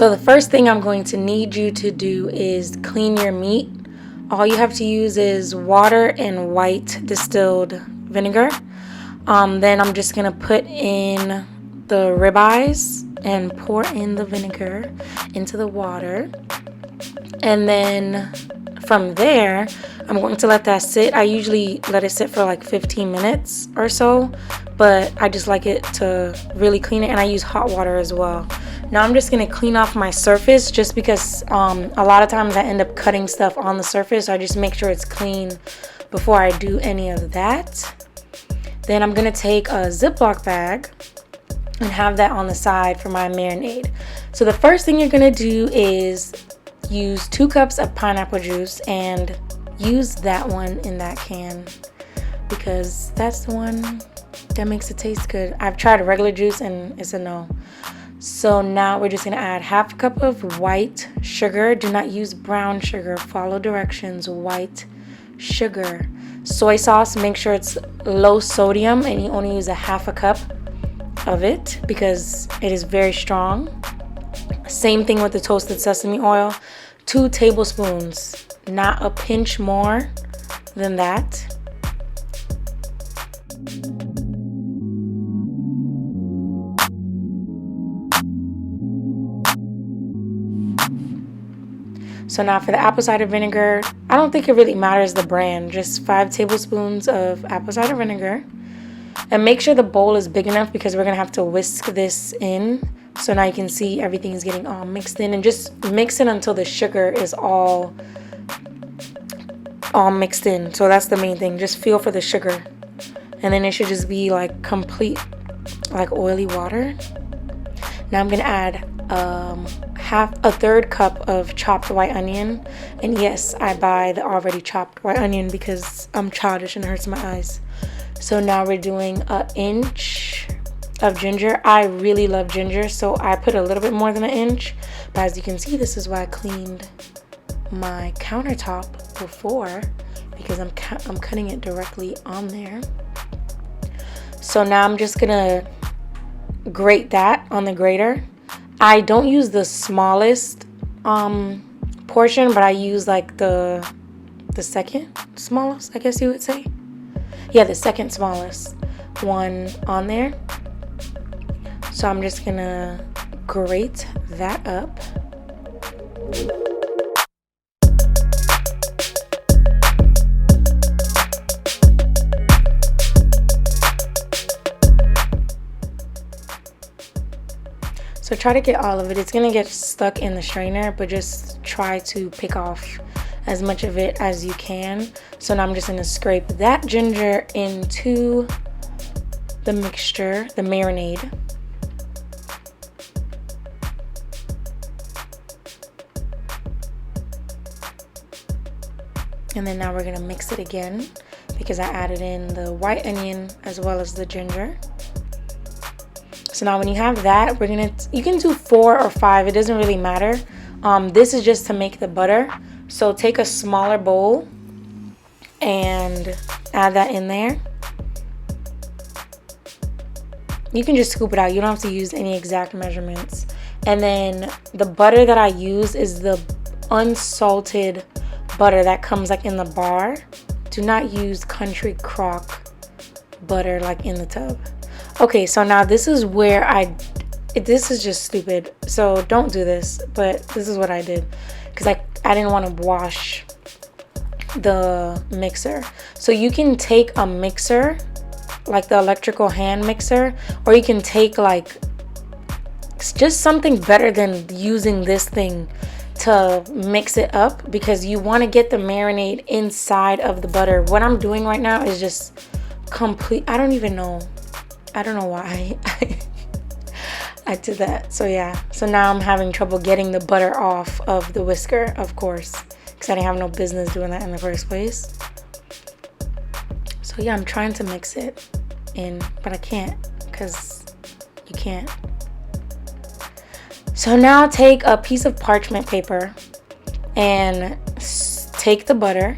So the first thing I'm going to need you to do is clean your meat. All you have to use is water and white distilled vinegar. Then I'm just going to put in the ribeyes and pour in the vinegar into the water. And then from there, I'm going to let that sit. I usually let it sit for like 15 minutes or so, but I just like it to really clean it, and I use hot water as well. Now I'm just going to clean off my surface, just because a lot of times I end up cutting stuff on the surface. So I just make sure it's clean before I do any of that. Then I'm going to take a Ziploc bag and have that on the side for my marinade. So the first thing you're going to do is use 2 cups of pineapple juice, and use that one in that can because that's the one that makes it taste good. I've tried regular juice and it's a no. So now we're just going to add half a cup of white sugar. Do not use brown sugar. Follow directions. White sugar. Soy sauce, make sure it's low sodium and you only use a half a cup of it because it is very strong. Same thing with the toasted sesame oil. 2 tablespoons, not a pinch more than that. So now for the apple cider vinegar, I don't think it really matters the brand, just 5 tablespoons of apple cider vinegar. And make sure the bowl is big enough because we're going to have to whisk this in. So now you can see everything is getting all mixed in, and just mix it until the sugar is all mixed in. So that's the main thing. Just feel for the sugar. And then it should just be like complete, like oily water. Now I'm going to add a third cup of chopped white onion. And yes, I buy the already chopped white onion because I'm childish and it hurts my eyes. So now we're doing an inch of ginger. I really love ginger, so I put a little bit more than an inch. But as you can see, this is why I cleaned my countertop before, because I'm cutting it directly on there. So now I'm just gonna grate that on the grater. I don't use the smallest portion, but I use like the second smallest, I guess you would say. Yeah, the second smallest one on there. So I'm just gonna grate that up. So try to get all of it. It's gonna get stuck in the strainer, but just try to pick off as much of it as you can. So now I'm just gonna scrape that ginger into the mixture, the marinade. And then now we're gonna mix it again because I added in the white onion as well as the ginger. So now when you have that, you can do 4 or 5, it doesn't really matter. This is just to make the butter. So take a smaller bowl and add that in there. You can just scoop it out. You don't have to use any exact measurements. And then the butter that I use is the unsalted butter that comes like in the bar. Do not use country crock butter like in the tub. Okay, so now this is where this is just stupid, so don't do this, but this is what I did because I didn't want to wash the mixer. So you can take a mixer, like the electrical hand mixer, or you can take like just something better than using this thing to mix it up, because you want to get the marinade inside of the butter. What I'm doing right now is just complete, I don't know why I did that. So yeah, so now I'm having trouble getting the butter off of the whisker, of course, because I didn't have no business doing that in the first place. So yeah, I'm trying to mix it in, but I can't because you can't. So now take a piece of parchment paper and take the butter.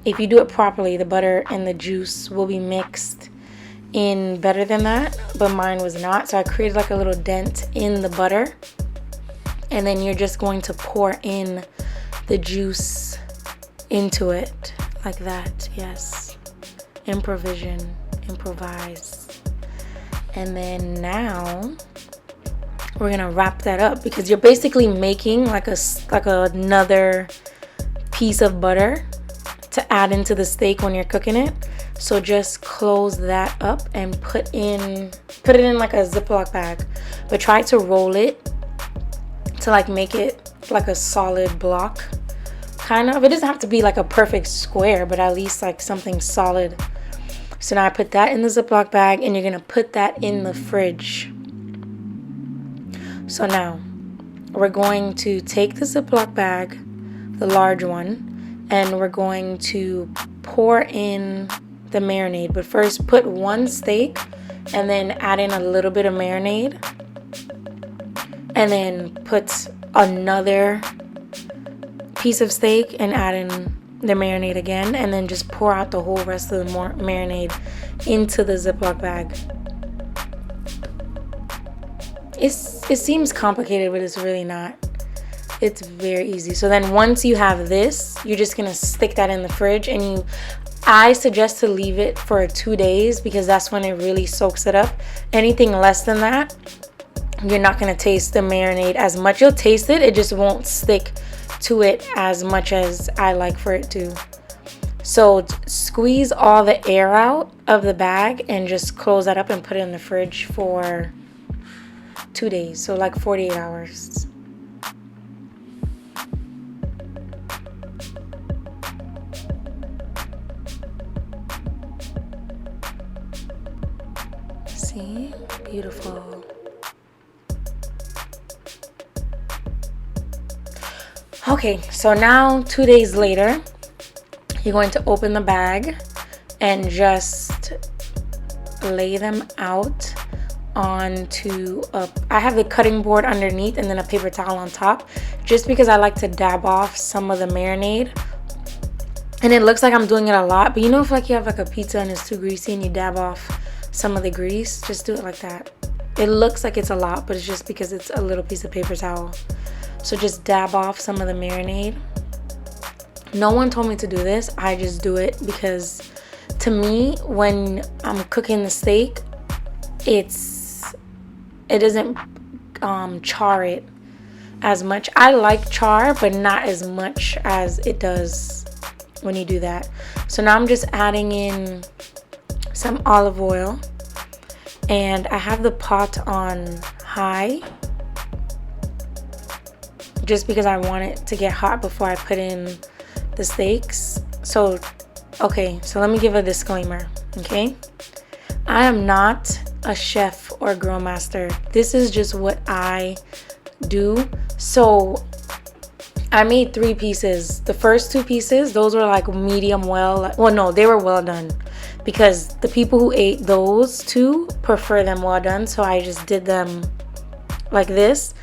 If you do it properly, the butter and the juice will be mixed in better than that, but mine was not. So I created like a little dent in the butter And then you're just going to pour in the juice into it like that. Yes, improvise. And then now we're gonna wrap that up, because you're basically making like another piece of butter to add into the steak when you're cooking it. So just close that up and put it in like a Ziploc bag, but try to roll it to like make it like a solid block, kind of. It doesn't have to be like a perfect square, but at least like something solid. So now I put that in the Ziploc bag, and you're gonna put that in the fridge. So now we're going to take the Ziploc bag, the large one, and we're going to pour in the marinade. But first put one steak and then add in a little bit of marinade, and then put another piece of steak and add in the marinade again, and then just pour out the whole rest of the marinade into the Ziploc bag. It seems complicated, but it's really not. It's very easy. So then once you have this, you're just gonna stick that in the fridge, and I suggest to leave it for 2 days, because that's when it really soaks it up. Anything less than that, you're not gonna taste the marinade as much. You'll taste it, it just won't stick to it as much as I like for it to. So squeeze all the air out of the bag and just close that up and put it in the fridge for 2 days, so like 48 hours. See? Beautiful. Okay, so now 2 days later, you're going to open the bag and just lay them out onto I have the cutting board underneath and then a paper towel on top, just because I like to dab off some of the marinade. And it looks like I'm doing it a lot, but you know, if like you have like a pizza and it's too greasy and you dab off some of the grease, just do it like that. It looks like it's a lot, but it's just because it's a little piece of paper towel. So just dab off some of the marinade. No one told me to do this. I just do it because to me, when I'm cooking the steak, it doesn't char it as much. I like char, but not as much as it does when you do that. So now I'm just adding in some olive oil, and I have the pot on high just because I want it to get hot before I put in the steaks. So okay, so let me give a disclaimer, okay? I am not a chef or grill master. This is just what I do. So I made 3 pieces. The first 2 pieces, those were like medium well. Well, no, they were well done, because the people who ate those 2 prefer them well done. So I just did them like this.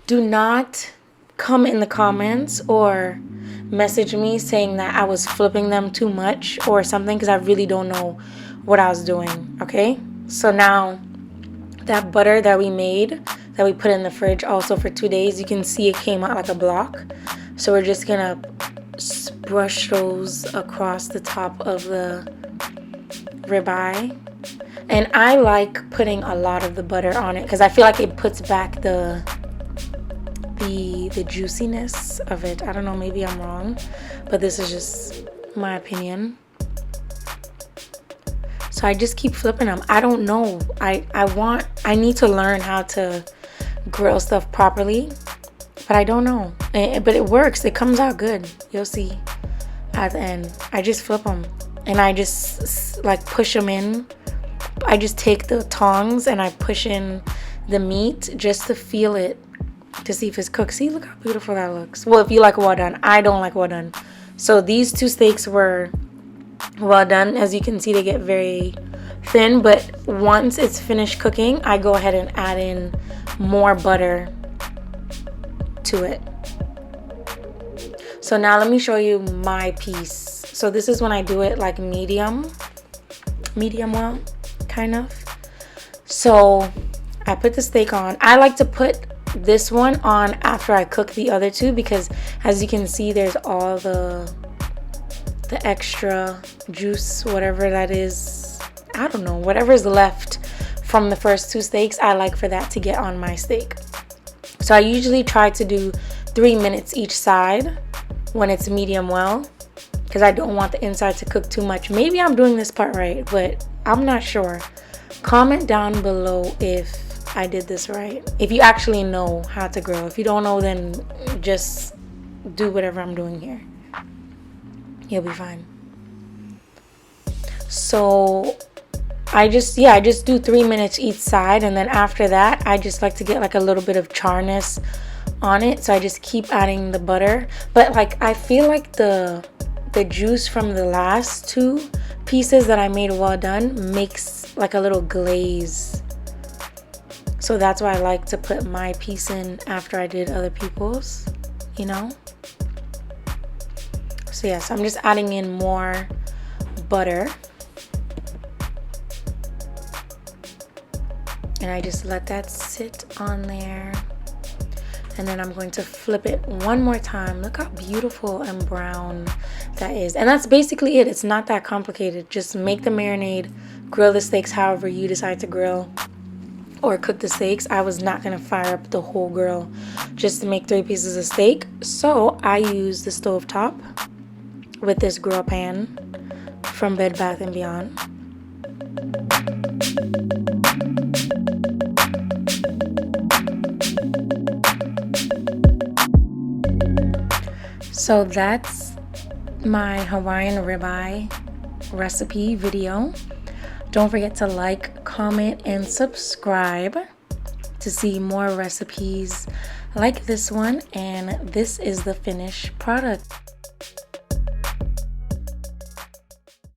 Do not come in the comments or message me saying that I was flipping them too much or something, because I really don't know what I was doing. Okay, so now that butter that we made, that we put in the fridge also for 2 days, you can see it came out like a block. So we're just gonna brush those across the top of the ribeye. And I like putting a lot of the butter on it because I feel like it puts back the juiciness of it. I don't know, maybe I'm wrong, but this is just my opinion. So I just keep flipping them. I don't know. I need to learn how to grill stuff properly, but I don't know. But it works. It comes out good. You'll see at the end. I just flip them and I just like push them in. I just take the tongs and I push in the meat just to feel it, to see if it's cooked. See, look how beautiful that looks. Well, if you like well done. I don't like well done. So these 2 steaks were well done. As you can see, they get very thin, but once it's finished cooking, I go ahead and add in more butter to it. So now let me show you my piece. So this is when I do it like medium well, kind of. So I put the steak on. I like to put this one on after I cook the other two, because as you can see, there's all the extra juice, whatever that is. I don't know, whatever is left from the first two steaks, I like for that to get on my steak. So I usually try to do 3 minutes each side when it's medium well, because I don't want the inside to cook too much. Maybe I'm doing this part right, but I'm not sure. Comment down below if I did this right, if you actually know how to grill. If you don't know, then just do whatever I'm doing here. You'll be fine. So I just do 3 minutes each side, and then after that I just like to get like a little bit of charness on it, so I just keep adding the butter. But like I feel like the juice from the last two pieces that I made well done makes like a little glaze, so that's why I like to put my piece in after I did other people's, you know. So yes, I'm just adding in more butter. And I just let that sit on there. And then I'm going to flip it one more time. Look how beautiful and brown that is. And that's basically it. It's not that complicated. Just make the marinade, grill the steaks however you decide to grill or cook the steaks. I was not going to fire up the whole grill just to make 3 pieces of steak. So I use the stovetop with this grill pan from Bed Bath & Beyond. So that's my Hawaiian ribeye recipe video. Don't forget to like, comment, and subscribe to see more recipes like this one. And this is the finished product.